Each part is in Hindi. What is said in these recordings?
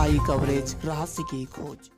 आई कवरेज, रहस्य की खोज।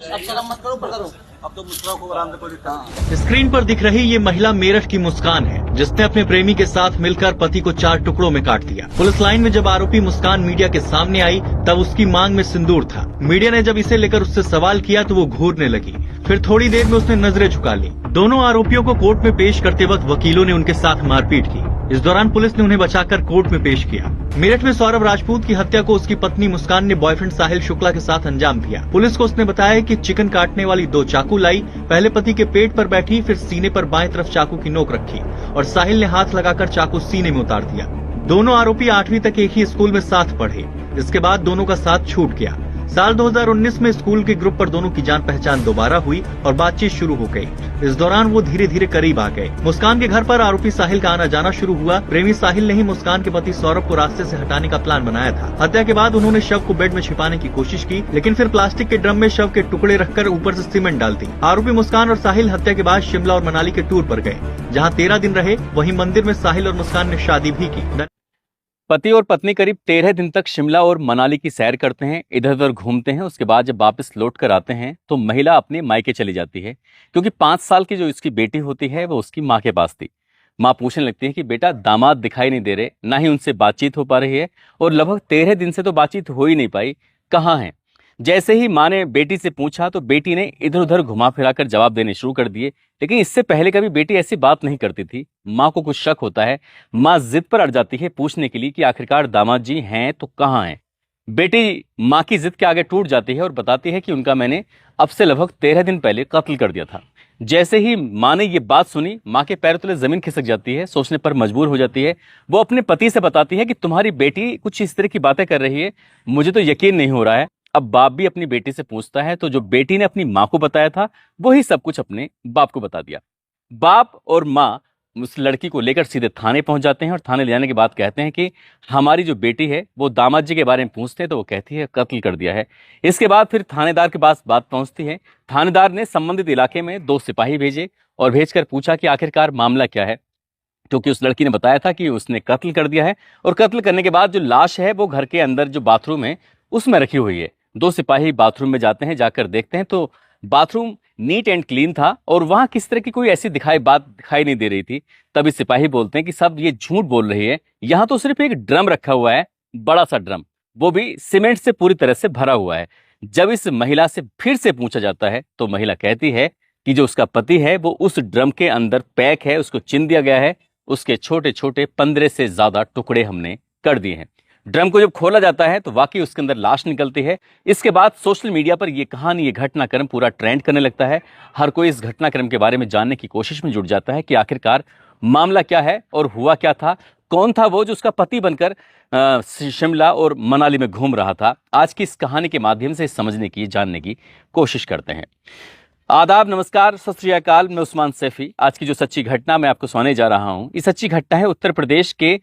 अब शर्म मत करो, करो। अब तो मुस्कुराओ को आराम से कोई दिक्कत नहीं। स्क्रीन पर दिख रही ये महिला मेरठ की मुस्कान है, जिसने अपने प्रेमी के साथ मिलकर पति को 4 टुकड़ों में काट दिया। पुलिस लाइन में जब आरोपी मुस्कान मीडिया के सामने आई, तब उसकी मांग में सिंदूर था। मीडिया ने जब इसे लेकर उससे सवाल किया तो वो घूरने लगी। फिर थोड़ी देर में उसने नजरें झुका ली। दोनों आरोपियों को कोर्ट में पेश करते वक्त वकीलों ने उनके साथ मारपीट की। इस दौरान पुलिस ने उन्हें बचाकर कोर्ट में पेश किया। मेरठ में सौरभ राजपूत की हत्या को उसकी पत्नी मुस्कान ने बॉयफ्रेंड साहिल शुक्ला के साथ अंजाम दिया। पुलिस को उसने बताया कि चिकन काटने वाली 2 चाकू लाई, पहले पति के पेट पर बैठी, फिर सीने पर बाएं तरफ चाकू की नोक रखी और साहिल ने हाथ लगाकर चाकू सीने में उतार दिया। दोनों आरोपी 8वीं तक एक ही स्कूल में साथ पढ़े। इसके बाद दोनों का साथ छूट गया। साल 2019 में स्कूल के ग्रुप पर दोनों की जान पहचान दोबारा हुई और बातचीत शुरू हो गई। इस दौरान वो धीरे धीरे करीब आ गए। मुस्कान के घर पर आरोपी साहिल का आना जाना शुरू हुआ। प्रेमी साहिल ने ही मुस्कान के पति सौरभ को रास्ते से हटाने का प्लान बनाया था। हत्या के बाद उन्होंने शव को बेड में छिपाने की कोशिश की, लेकिन फिर प्लास्टिक के ड्रम में शव के टुकड़े रखकर ऊपर से सीमेंट डाल दी। आरोपी मुस्कान और साहिल हत्या के बाद शिमला और मनाली के टूर पर गए, जहाँ 13 दिन रहे। वहीं मंदिर में साहिल और मुस्कान ने शादी भी की। पति और पत्नी करीब 13 दिन तक शिमला और मनाली की सैर करते हैं, इधर उधर घूमते हैं। उसके बाद जब वापस लौट कर आते हैं तो महिला अपने मायके चली जाती है, क्योंकि 5 साल की जो इसकी बेटी होती है वो उसकी माँ के पास थी। माँ पूछने लगती है कि बेटा दामाद दिखाई नहीं दे रहे, ना ही उनसे बातचीत हो पा रही है और लगभग 13 दिन से तो बातचीत हो ही नहीं पाई, कहाँ है। जैसे ही माँ ने बेटी से पूछा तो बेटी ने इधर उधर घुमा फिराकर जवाब देने शुरू कर दिए, लेकिन इससे पहले कभी बेटी ऐसी बात नहीं करती थी। माँ को कुछ शक होता है। माँ जिद पर अड़ जाती है पूछने के लिए कि आखिरकार दामाद जी हैं तो कहाँ हैं। बेटी माँ की जिद के आगे टूट जाती है और बताती है कि उनका मैंने अब से लगभग 13 दिन पहले कत्ल कर दिया था। जैसे ही माँ ने ये बात सुनी, माँ के पैर तले जमीन खिसक जाती है, सोचने पर मजबूर हो जाती है। वो अपने पति से बताती है कि तुम्हारी बेटी कुछ इस तरह की बातें कर रही है, मुझे तो यकीन नहीं हो रहा है। अब बाप भी अपनी बेटी से पूछता है तो जो बेटी ने अपनी माँ को बताया था वही सब कुछ अपने बाप को बता दिया। बाप और माँ उस लड़की को लेकर सीधे थाने पहुंच जाते हैं और थाने ले जाने के बाद कहते हैं कि हमारी जो बेटी है वो दामाद जी के बारे में पूछते हैं तो वो कहती है कत्ल कर दिया है। इसके बाद फिर थानेदार के पास बात पहुंचती है। थानेदार ने संबंधित इलाके में 2 सिपाही भेजे और भेजकर पूछा कि आखिरकार मामला क्या है, क्योंकि उस लड़की ने बताया था कि उसने कत्ल कर दिया है और कत्ल करने के बाद जो लाश है वो घर के अंदर जो बाथरूम है उसमें रखी हुई है। 2 सिपाही बाथरूम में जाते हैं, जाकर देखते हैं तो बाथरूम नीट एंड क्लीन था और वहां किस तरह की कोई ऐसी बात दिखाई नहीं दे रही थी। तभी सिपाही बोलते हैं कि सब ये झूठ बोल रही है, यहाँ तो सिर्फ एक ड्रम रखा हुआ है, बड़ा सा ड्रम, वो भी सीमेंट से पूरी तरह से भरा हुआ है। जब इस महिला से फिर से पूछा जाता है तो महिला कहती है कि जो उसका पति है वो उस ड्रम के अंदर पैक है, उसको चिन दिया गया है, उसके छोटे छोटे 15 से ज्यादा टुकड़े हमने कर दिए हैं। ड्रम को जब खोला जाता है तो वाकई उसके अंदर लाश निकलती है। इसके बाद सोशल मीडिया पर यह कहानी, ये घटनाक्रम पूरा ट्रेंड करने लगता है। हर कोई इस घटनाक्रम के बारे में जानने की कोशिश में जुट जाता है कि आखिरकार मामला क्या है और हुआ क्या था, कौन था वो जो उसका पति बनकर शिमला और मनाली में घूम रहा था। आज की इस कहानी के माध्यम से समझने की, जानने की कोशिश करते हैं। आदाब, नमस्कार, सत श्री अकाल। मैं उस्मान सैफी। आज की जो सच्ची घटना मैं आपको सुनाने जा रहा हूँ, ये सच्ची घटना है उत्तर प्रदेश के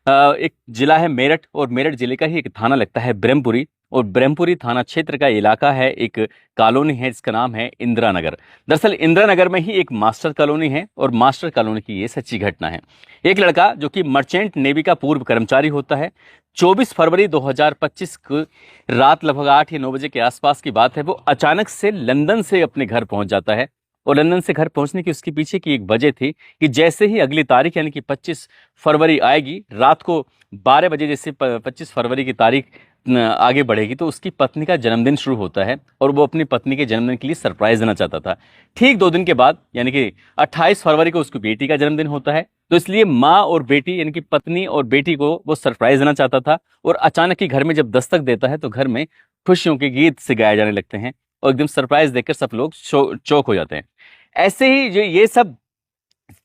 एक जिला है मेरठ और मेरठ जिले का ही एक थाना लगता है ब्रह्मपुरी, और ब्रह्मपुरी थाना क्षेत्र का इलाका है, एक कॉलोनी है जिसका नाम है इंदिरा नगर। दरअसल इंदिरा नगर में ही एक मास्टर कॉलोनी है और मास्टर कॉलोनी की ये सच्ची घटना है। एक लड़का जो कि मर्चेंट नेवी का पूर्व कर्मचारी होता है, 24 फरवरी 2025 को रात लगभग 8 या 9 बजे के आसपास की बात है, वो अचानक से लंदन से अपने घर पहुंच जाता है। और लंदन से घर पहुंचने की उसके पीछे की एक वजह थी कि जैसे ही अगली तारीख यानी कि 25 फरवरी आएगी, रात को 12 बजे जैसे 25 फरवरी की तारीख आगे बढ़ेगी तो उसकी पत्नी का जन्मदिन शुरू होता है और वो अपनी पत्नी के जन्मदिन के लिए सरप्राइज देना चाहता था। ठीक 2 दिन के बाद यानी कि 28 फरवरी को उसकी बेटी का जन्मदिन होता है, तो इसलिए माँ और बेटी यानी कि पत्नी और बेटी को वो सरप्राइज देना चाहता था। और अचानक ही घर में जब दस्तक देता है तो घर में खुशियों के गीत से गाए जाने लगते हैं और एकदम सरप्राइज देखकर सब लोग चौक हो जाते हैं। ऐसे ही जो ये सब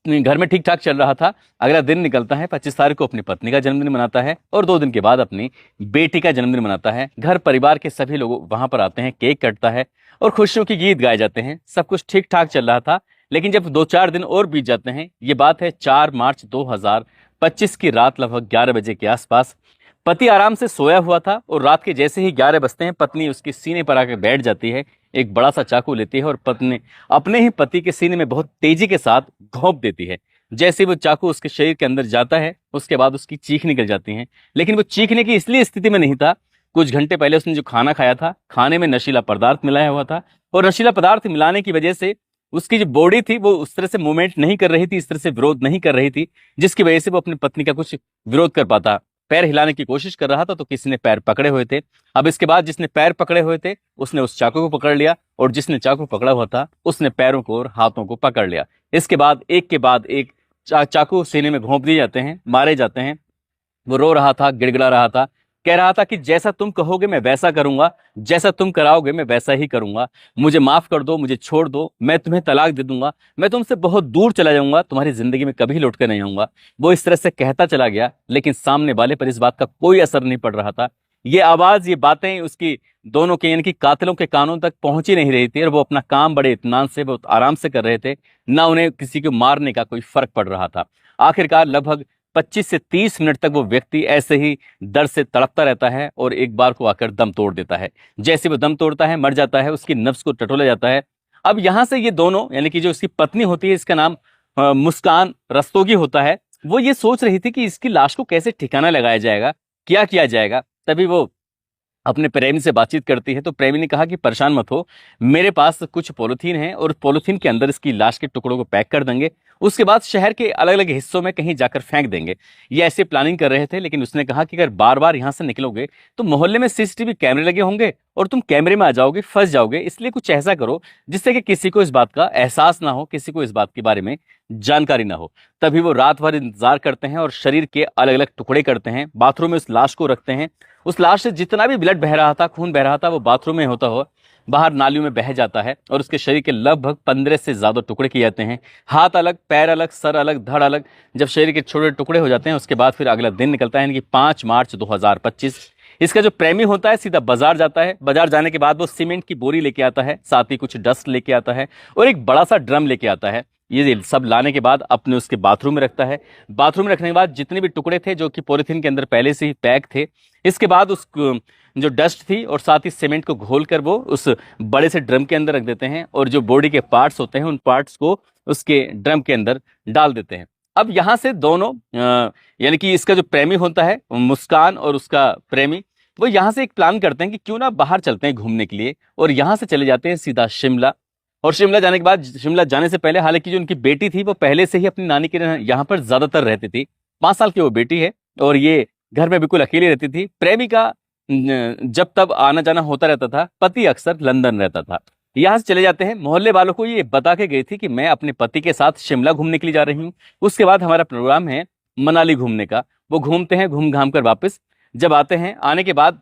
घर में ठीक ठाक चल रहा था। अगला दिन निकलता है, 25 तारीख को अपनी पत्नी का जन्मदिन मनाता है और 2 दिन के बाद अपनी बेटी का जन्मदिन मनाता है। घर परिवार के सभी लोग वहां पर आते हैं, केक कटता है और खुशियों के गीत गाए जाते हैं। सब कुछ ठीक ठाक चल रहा था, लेकिन जब 2-4 दिन और बीत जाते हैं, ये बात है 4 मार्च 2025 की रात लगभग 11 बजे के आसपास, पति आराम से सोया हुआ था और रात के जैसे ही 11 बजते हैं, पत्नी उसके सीने पर आकर बैठ जाती है, एक बड़ा सा चाकू लेती है और पत्नी अपने ही पति के सीने में बहुत तेजी के साथ घोंप देती है। जैसे वो चाकू उसके शरीर के अंदर जाता है उसके बाद उसकी चीख निकल जाती है। लेकिन वो चीखने की इसलिए स्थिति में नहीं था, कुछ घंटे पहले उसने जो खाना खाया था, खाने में नशीला पदार्थ मिलाया हुआ था, और नशीला पदार्थ मिलाने की वजह से उसकी जो बॉडी थी वो उस तरह से मूवमेंट नहीं कर रही थी, इस तरह से विरोध नहीं कर रही थी, जिसकी वजह से वो अपनी पत्नी का कुछ विरोध कर पाता। पैर हिलाने की कोशिश कर रहा था तो किसी ने पैर पकड़े हुए थे। अब इसके बाद जिसने पैर पकड़े हुए थे उसने उस चाकू को पकड़ लिया, और जिसने चाकू पकड़ा हुआ था उसने पैरों को और हाथों को पकड़ लिया। इसके बाद एक के बाद एक चाकू सीने में घोंप दिए जाते हैं, मारे जाते हैं। वो रो रहा था, गिड़गिड़ा रहा था, कह रहा था कि जैसा तुम कहोगे मैं वैसा करूंगा, जैसा तुम कराओगे मैं वैसा ही करूंगा, मुझे माफ कर दो, मुझे छोड़ दो, मैं तुम्हें तलाक दे दूंगा, मैं तुमसे बहुत दूर चला जाऊंगा, तुम्हारी जिंदगी में कभी लौट कर नहीं आऊंगा। वो इस तरह से कहता चला गया, लेकिन सामने वाले पर इस बात का कोई असर नहीं पड़ रहा था। ये आवाज, ये बातें उसकी दोनों के यानी कि कातिलों के कानों तक पहुंच ही नहीं रही थी, और वो अपना काम बड़े इत्मीनान से, बहुत आराम से कर रहे थे, ना उन्हें किसी को मारने का कोई फर्क पड़ रहा था। आखिरकार लगभग 25 से 30 मिनट तक वो व्यक्ति ऐसे ही दर्द से तड़पता रहता है, और एक बार को आकर दम तोड़ देता है। जैसे वो दम तोड़ता है, मर जाता है, उसकी नफ्स को टटोला जाता है। अब यहां से ये दोनों यानी कि जो इसकी पत्नी होती है, इसका नाम मुस्कान रस्तोगी होता है, वो ये सोच रही थी कि इसकी लाश को कैसे ठिकाना लगाया जाएगा, क्या किया जाएगा। तभी वो अपने प्रेमी से बातचीत करती है, तो प्रेमी ने कहा कि परेशान मत हो, मेरे पास कुछ पॉलीथीन है, और पॉलीथीन के अंदर इसकी लाश के टुकड़ों को पैक कर देंगे, उसके बाद शहर के अलग अलग हिस्सों में कहीं जाकर फेंक देंगे। ये ऐसे प्लानिंग कर रहे थे, लेकिन उसने कहा कि अगर बार बार यहां से निकलोगे तो मोहल्ले में सीसीटीवी कैमरे लगे होंगे और तुम कैमरे में आ जाओगे, फंस जाओगे, इसलिए कुछ ऐसा करो जिससे कि किसी को इस बात का एहसास ना हो, किसी को इस बात के बारे में जानकारी ना हो। तभी वो रात भर इंतजार करते हैं और शरीर के अलग अलग टुकड़े करते हैं, बाथरूम में उस लाश को रखते हैं। उस लाश से जितना भी ब्लड बह रहा था, खून बह रहा था, वो बाथरूम में होता हो बाहर नालियों में बह जाता है, और उसके शरीर के लगभग 15 से ज्यादा टुकड़े किए जाते हैं। हाथ अलग, पैर अलग, सर अलग, धड़ अलग। जब शरीर के छोटे टुकड़े हो जाते हैं उसके बाद फिर अगला दिन निकलता है, यानी कि 5 मार्च 2025। इसका जो प्रेमी होता है सीधा बाजार जाता है। बाजार जाने के बाद वो सीमेंट की बोरी लेके आता है, साथ ही कुछ डस्ट लेके आता है, और एक बड़ा सा ड्रम लेके आता है। ये सब लाने के बाद अपने उसके बाथरूम में रखता है। बाथरूम में रखने के बाद जितने भी टुकड़े थे जो कि पॉलीथीन के अंदर पहले से ही पैक थे, इसके बाद उस जो डस्ट थी और साथ ही सीमेंट को घोलकर वो उस बड़े से ड्रम के अंदर रख देते हैं, और जो बॉडी के पार्ट्स होते हैं उन पार्ट्स को उसके ड्रम के अंदर डाल देते हैं। अब यहां से दोनों यानी कि इसका जो प्रेमी होता है मुस्कान और उसका प्रेमी, वो यहाँ से एक प्लान करते हैं कि क्यों ना बाहर चलते हैं घूमने के लिए, और यहाँ से चले जाते हैं सीधा शिमला। और शिमला जाने के बाद, शिमला जाने से पहले हालांकि जो उनकी बेटी थी वो पहले से ही अपनी नानी के यहाँ पर ज्यादातर रहती थी। 5 साल की वो बेटी है, और ये घर में बिल्कुल अकेली रहती थी। प्रेमी का जब तब आना जाना होता रहता था, पति अक्सर लंदन रहता था। यहाँ से चले जाते हैं। मोहल्ले वालों को ये बता के गई थी कि मैं अपने पति के साथ शिमला घूमने के लिए जा रही हूँ, उसके बाद हमारा प्रोग्राम है मनाली घूमने का। वो घूमते हैं, घूम घाम कर वापस जब आते हैं, आने के बाद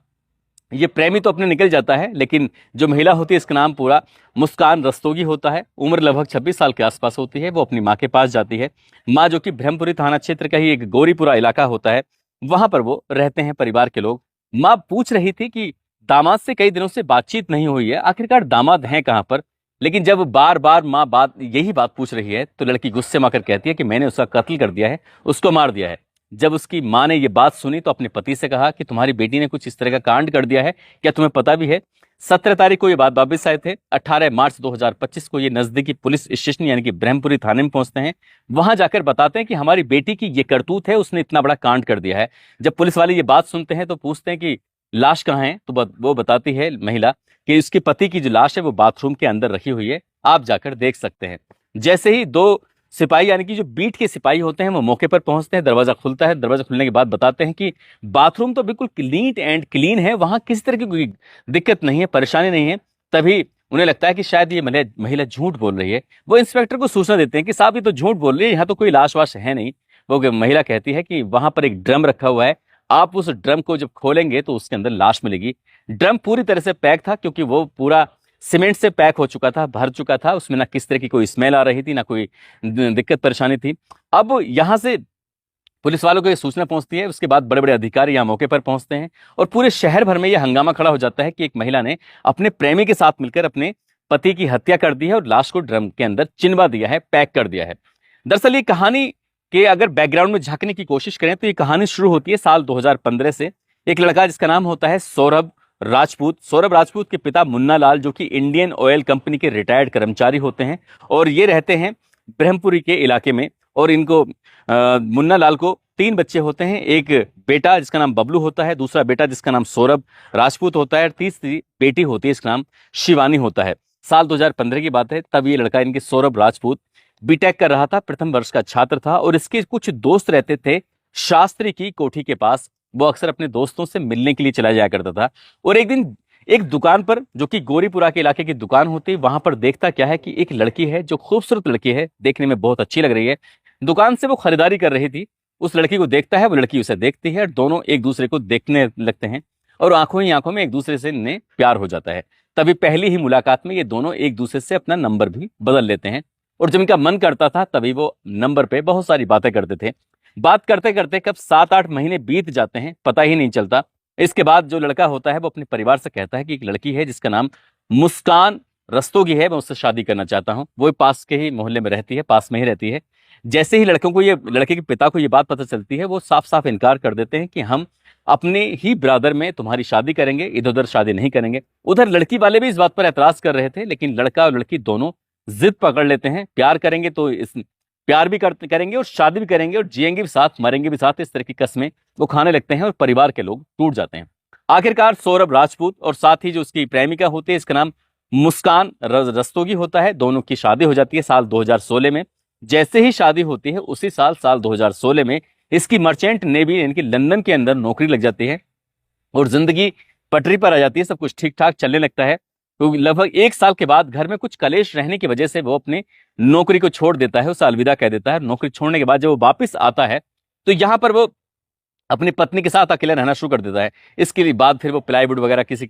ये प्रेमी तो अपने निकल जाता है, लेकिन जो महिला होती है इसका नाम पूरा मुस्कान रस्तोगी होता है, उम्र लगभग 26 साल के आसपास होती है। वो अपनी माँ के पास जाती है। माँ जो कि ब्रह्मपुरी थाना क्षेत्र का ही एक गौरीपुरा इलाका होता है, वहां पर वो रहते हैं परिवार के लोग। माँ पूछ रही थी कि दामाद से कई दिनों से बातचीत नहीं हुई है, आखिरकार दामाद हैं कहाँ पर। लेकिन जब बार बार माँ यही बात पूछ रही है तो लड़की गुस्से में आकर कहती है कि मैंने उसका कत्ल कर दिया है, उसको मार दिया है। जब उसकी माँ ने ये बात सुनी तो अपने पति से कहा कि तुम्हारी बेटी ने कुछ इस तरह का कांड कर दिया है, क्या तुम्हें पता भी है। 17 तारीख को ये बात वापस आए थे। 18 मार्च 2025 को ये नजदीकी पुलिस स्टेशन यानी कि ब्रह्मपुरी थाने में पहुंचते हैं। वहां जाकर बताते हैं कि हमारी बेटी की ये करतूत है, उसने इतना बड़ा कांड कर दिया है। जब पुलिस वाले ये बात सुनते हैं तो पूछते हैं कि लाश कहाँ है, तो वो बताती है महिला कि उसके पति की जो लाश है वो बाथरूम के अंदर रखी हुई है, आप जाकर देख सकते हैं। जैसे ही 2 सिपाही यानी कि जो बीट के सिपाही होते हैं वो मौके पर पहुंचते हैं, दरवाजा खुलता है। दरवाजा खुलने के बाद बताते हैं कि बाथरूम तो बिल्कुल नीट एंड क्लीन है, वहां किसी तरह की कोई दिक्कत नहीं है, परेशानी नहीं है। तभी उन्हें लगता है कि शायद ये महिला झूठ बोल रही है। वो इंस्पेक्टर को सूचना देते हैं कि साहब ये तो झूठ बोल रही है, यहाँ तो कोई लाश वाश है नहीं। वो महिला कहती है कि वहां पर एक ड्रम रखा हुआ है, आप उस ड्रम को जब खोलेंगे तो उसके अंदर लाश मिलेगी। ड्रम पूरी तरह से पैक था, क्योंकि वो पूरा सीमेंट से पैक हो चुका था, भर चुका था। उसमें ना किस तरह की कोई स्मेल आ रही थी, ना कोई दिक्कत परेशानी थी। अब यहां से पुलिस वालों को ये सूचना पहुंचती है। उसके बाद बड़े बड़े अधिकारी यहाँ मौके पर पहुंचते हैं, और पूरे शहर भर में यह हंगामा खड़ा हो जाता है कि एक महिला ने अपने प्रेमी के साथ मिलकर अपने पति की हत्या कर दी है और लाश को ड्रम के अंदर चिनवा दिया है, पैक कर दिया है। दरअसल ये कहानी के अगर बैकग्राउंड में झांकने की कोशिश करें तो ये कहानी शुरू होती है साल 2015 से। एक लड़का जिसका नाम होता है सौरभ राजपूत के पिता मुन्ना लाल, जो कि इंडियन ऑयल कंपनी के रिटायर्ड कर्मचारी होते हैं, और ये रहते हैं ब्रह्मपुरी के इलाके में। और इनको मुन्ना लाल को 3 बच्चे होते हैं। एक बेटा जिसका नाम बबलू होता है, दूसरा बेटा जिसका नाम सौरभ राजपूत होता है, और तीसरी बेटी होती है इसका नाम शिवानी होता है। साल 2015 की बात है, तब ये लड़का इनके सौरभ राजपूत बीटेक कर रहा था, प्रथम वर्ष का छात्र था, और इसके कुछ दोस्त रहते थे शास्त्री की कोठी के पास। वो अक्सर अपने दोस्तों से मिलने के लिए चला जाया करता था। और एक दिन एक दुकान पर, जो कि गोरीपुरा के इलाके की दुकान होती है, वहां पर देखता क्या है कि एक लड़की है जो खूबसूरत लड़की है, देखने में बहुत अच्छी लग रही है। दुकान से वो खरीदारी कर रही थी, उस लड़की को देखता है, वो लड़की उसे देखती है, और दोनों एक दूसरे को देखने लगते हैं और आंखों ही आंखों में एक दूसरे से इन्हें प्यार हो जाता है। तभी पहली ही मुलाकात में ये दोनों एक दूसरे से अपना नंबर भी बदल लेते हैं, और जब इनका मन करता था तभी वो नंबर पे बहुत सारी बातें करते थे। बात करते करते कब 7-8 महीने बीत जाते हैं, पता ही नहीं चलता। इसके बाद जो लड़का होता है वो अपने परिवार से कहता है कि एक लड़की है जिसका नाम मुस्कान रस्तोगी है, मैं उससे शादी करना चाहता हूं। वो पास के ही मोहल्ले में रहती है, पास में ही रहती है। जैसे ही लड़के के पिता को ये बात पता चलती है, वो साफ साफ इनकार कर देते हैं कि हम अपने ही ब्रादर में तुम्हारी शादी करेंगे, इधर उधर शादी नहीं करेंगे। उधर लड़की वाले भी इस बात पर एतराज कर रहे थे, लेकिन लड़का और लड़की दोनों जिद पकड़ लेते हैं। प्यार करेंगे तो प्यार भी करेंगे और शादी भी करेंगे, और जिएंगे भी साथ, मरेंगे भी साथ, इस तरह की कस्में वो खाने लगते हैं, और परिवार के लोग टूट जाते हैं। आखिरकार सौरभ राजपूत और साथ ही जो उसकी प्रेमिका होती है, इसका नाम मुस्कान रस्तोगी होता है, दोनों की शादी हो जाती है साल 2016 में। जैसे ही शादी होती है उसी साल 2016 में इसकी मर्चेंट नेवी यानी कि लंदन के अंदर नौकरी लग जाती है, और जिंदगी पटरी पर आ जाती है, सब कुछ ठीक ठाक चलने लगता है। तो लगभग 1 साल के बाद घर में कुछ कलेश रहने की वजह से वो अपने नौकरी को छोड़ देता है, उसे अलविदा कह देता है। नौकरी छोड़ने के बाद जब वो वापस आता है तो यहाँ पर वो अपनी पत्नी के साथ अकेला रहना शुरू कर देता है। इसके लिए बाद फिर वो प्लाईवुड वगैरह किसी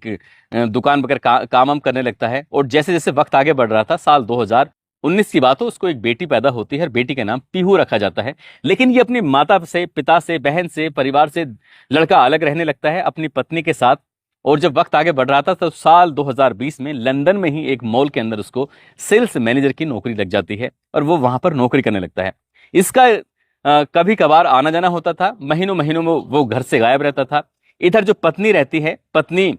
दुकान वगैरह काम करने लगता है। और जैसे जैसे वक्त आगे बढ़ रहा था, साल 2019 की बात हो, उसको एक बेटी पैदा होती है, बेटी का नाम पीहू रखा जाता है। लेकिन ये अपनी माता से, पिता से, बहन से, परिवार से लड़का अलग रहने लगता है अपनी पत्नी के साथ। और जब वक्त आगे बढ़ रहा था तो साल 2020 में लंदन में ही एक मॉल के अंदर उसको सेल्स मैनेजर की नौकरी लग जाती है, और वो वहां पर नौकरी करने लगता है। इसका कभी कभार आना जाना होता था, महीनों महीनों में वो घर से गायब रहता था। इधर जो पत्नी रहती है, पत्नी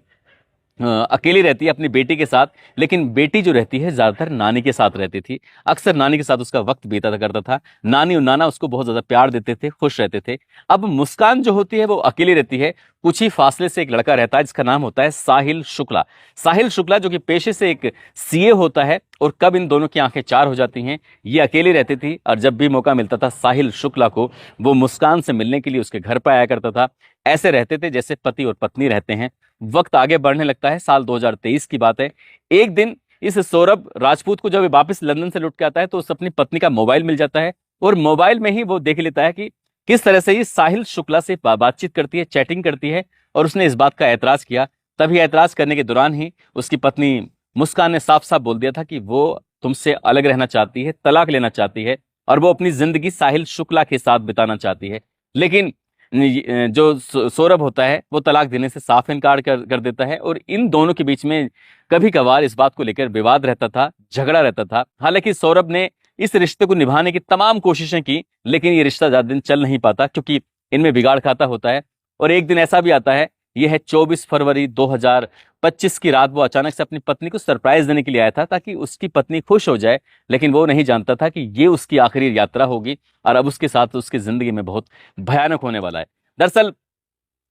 अकेली रहती है अपनी बेटी के साथ, लेकिन बेटी जो रहती है ज्यादातर नानी के साथ रहती थी। अक्सर नानी के साथ उसका वक्त बीता करता था। नानी और नाना उसको बहुत ज्यादा प्यार देते थे, खुश रहते थे। अब मुस्कान जो होती है वो अकेली रहती है। कुछ ही फासले से एक लड़का रहता है जिसका नाम होता है साहिल शुक्ला। साहिल शुक्ला जो कि पेशे से एक सीए होता है, और कब इन दोनों की आंखें चार हो जाती हैं, ये अकेली रहती थी, और जब भी मौका मिलता था साहिल शुक्ला को, वो मुस्कान से मिलने के लिए उसके घर पर आया करता था। ऐसे रहते थे जैसे पति और पत्नी रहते हैं। वक्त आगे बढ़ने लगता है, साल 2023 की बात है। एक दिन इस सौरभ राजपूत को जब वापस लंदन से लौट के आता है तो उसे अपनी पत्नी का मोबाइल मिल जाता है, और मोबाइल में ही वो देख लेता है कि किस तरह से ये साहिल शुक्ला से बातचीत करती है, चैटिंग करती है, और उसने इस बात का एतराज किया। तभी एतराज करने के दौरान ही उसकी पत्नी मुस्कान ने साफ साफ बोल दिया था कि वो तुमसे अलग रहना चाहती है, तलाक लेना चाहती है, और वो अपनी जिंदगी साहिल शुक्ला के साथ बिताना चाहती है। लेकिन जो सौरभ होता है वो तलाक देने से साफ इनकार कर देता है, और इन दोनों के बीच में कभी कभार इस बात को लेकर विवाद रहता था, झगड़ा रहता था। हालांकि सौरभ ने इस रिश्ते को निभाने की तमाम कोशिशें की, लेकिन ये रिश्ता ज्यादा दिन चल नहीं पाता, क्योंकि इनमें बिगाड़ खाता होता है। और एक दिन ऐसा भी आता है, यह है 24 फरवरी 2025 की रात, वो अचानक से अपनी पत्नी को सरप्राइज देने के लिए आया था ताकि उसकी पत्नी खुश हो जाए। लेकिन वो नहीं जानता था कि ये उसकी आखिरी यात्रा होगी, और अब उसके साथ उसकी जिंदगी में बहुत भयानक होने वाला है। दरअसल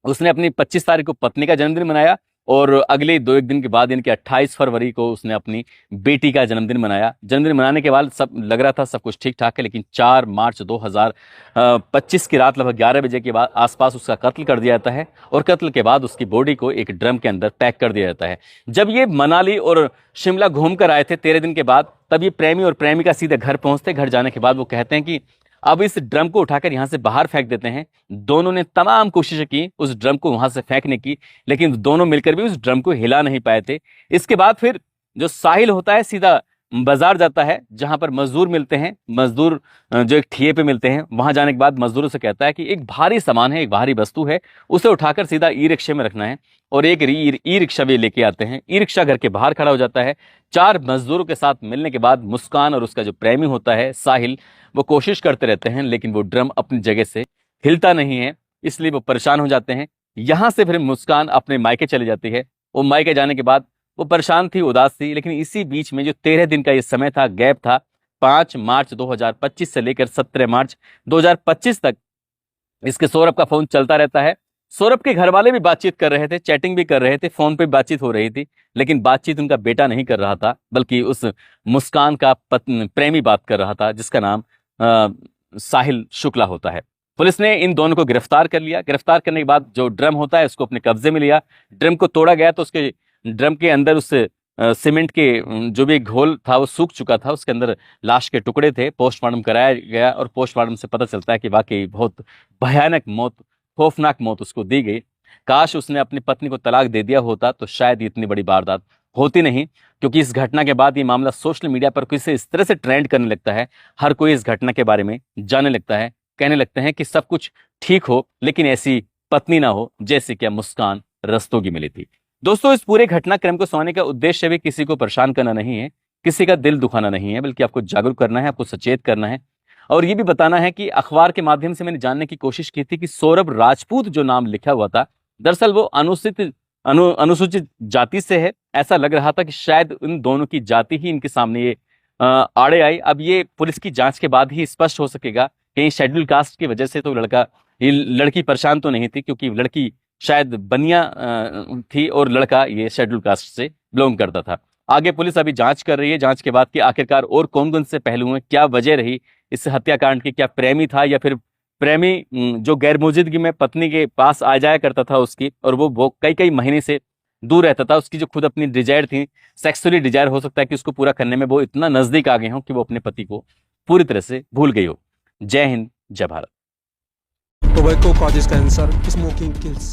उसने अपनी 25 तारीख को पत्नी का जन्मदिन मनाया, और अगले 2-1 दिन के बाद इनके 28 फरवरी को उसने अपनी बेटी का जन्मदिन मनाया। जन्मदिन मनाने के बाद सब लग रहा था सब कुछ ठीक ठाक है, लेकिन 4 मार्च 2025 की रात लगभग 11 बजे के बाद आसपास उसका कत्ल कर दिया जाता है, और कत्ल के बाद उसकी बॉडी को एक ड्रम के अंदर पैक कर दिया जाता है। जब ये मनाली और शिमला घूम कर आए थे 13 दिन के बाद, तब ये प्रेमी और प्रेमिका सीधे घर पहुंचते। घर जाने के बाद वो कहते हैं कि अब इस ड्रम को उठाकर यहां से बाहर फेंक देते हैं। दोनों ने तमाम कोशिशें की उस ड्रम को वहां से फेंकने की, लेकिन दोनों मिलकर भी उस ड्रम को हिला नहीं पाए थे। इसके बाद फिर जो साहिल होता है सीधा बाजार जाता है, जहां पर मजदूर मिलते हैं, मजदूर जो एक ठिए पे मिलते हैं। वहां जाने के बाद मजदूरों से कहता है कि एक भारी सामान है, एक भारी वस्तु है, उसे उठाकर सीधा ई रिक्शे में रखना है, और एक ई रिक्शा भी लेके आते हैं। ई रिक्शा घर के बाहर खड़ा हो जाता है। 4 मजदूरों के साथ मिलने के बाद मुस्कान और उसका जो प्रेमी होता है साहिल, वो कोशिश करते रहते हैं, लेकिन वो ड्रम अपनी जगह से हिलता नहीं है, इसलिए वो परेशान हो जाते हैं। यहां से फिर मुस्कान अपने मायके चली जाती है। वो मायके जाने के बाद वो परेशान थी, उदास थी, लेकिन इसी बीच में जो 13 दिन का ये समय था, गैप था, 5 मार्च 2025 से लेकर 17 मार्च 2025 तक इसके सौरभ का फोन चलता रहता है। सौरभ के घर वाले भी बातचीत कर रहे थे, चैटिंग भी कर रहे थे, फोन पे बातचीत हो रही थी, लेकिन बातचीत उनका बेटा नहीं कर रहा था, बल्कि उस मुस्कान का प्रेमी बात कर रहा था, जिसका नाम साहिल शुक्ला होता है। पुलिस ने इन दोनों को गिरफ्तार कर लिया। गिरफ्तार करने के बाद जो ड्रम होता है उसको अपने कब्जे में लिया। ड्रम को तोड़ा गया तो उसके ड्रम के अंदर उस सीमेंट के जो भी घोल था वो सूख चुका था, उसके अंदर लाश के टुकड़े थे। पोस्टमार्टम कराया गया और पोस्टमार्टम से पता चलता है कि वाकई बहुत भयानक मौत, खौफनाक मौत उसको दी गई। काश उसने अपनी पत्नी को तलाक दे दिया होता तो शायद इतनी बड़ी वारदात होती नहीं, क्योंकि इस घटना के बाद ये मामला सोशल मीडिया पर किसी इस तरह से ट्रेंड करने लगता है। हर कोई इस घटना के बारे में जानने लगता है, कहने लगते हैं कि सब कुछ ठीक हो लेकिन ऐसी पत्नी ना हो जैसे क्या मुस्कान रस्तोगी मिली थी। दोस्तों, इस पूरे घटनाक्रम को सुनाने का उद्देश्य भी किसी को परेशान करना नहीं है, किसी का दिल दुखाना नहीं है, बल्कि आपको जागरूक करना है, आपको सचेत करना है और ये भी बताना है कि अखबार के माध्यम से मैंने जानने की कोशिश की थी कि सौरभ राजपूत जो नाम लिखा हुआ था, दरअसल वो अनुसूचित जाति से है। ऐसा लग रहा था कि शायद इन दोनों की जाति ही इनके सामने ये आड़े आई। अब ये पुलिस की जांच के बाद ही स्पष्ट हो सकेगा। कहीं शेड्यूल कास्ट की वजह से तो लड़की परेशान तो नहीं थी, क्योंकि लड़की शायद बनिया थी और लड़का ये शेड्यूल कास्ट से बिलोंग करता था। आगे पुलिस अभी जांच कर रही है। जांच के बाद कि आखिरकार और कौन कौन से पहलू हैं, क्या वजह रही इस हत्याकांड की, क्या प्रेमी था या फिर प्रेमी जो गैर मौजूदगी में पत्नी के पास आ जाया करता था उसकी, और वो कई महीने से दूर रहता था। उसकी जो खुद अपनी डिजायर थी, सेक्सुअली डिजायर, हो सकता है कि उसको पूरा करने में वो इतना नजदीक आ गए हो कि वो अपने पति को पूरी तरह से भूल गई हो। जय हिंद, जय Bharat. Tobacco causes cancer, smoking kills.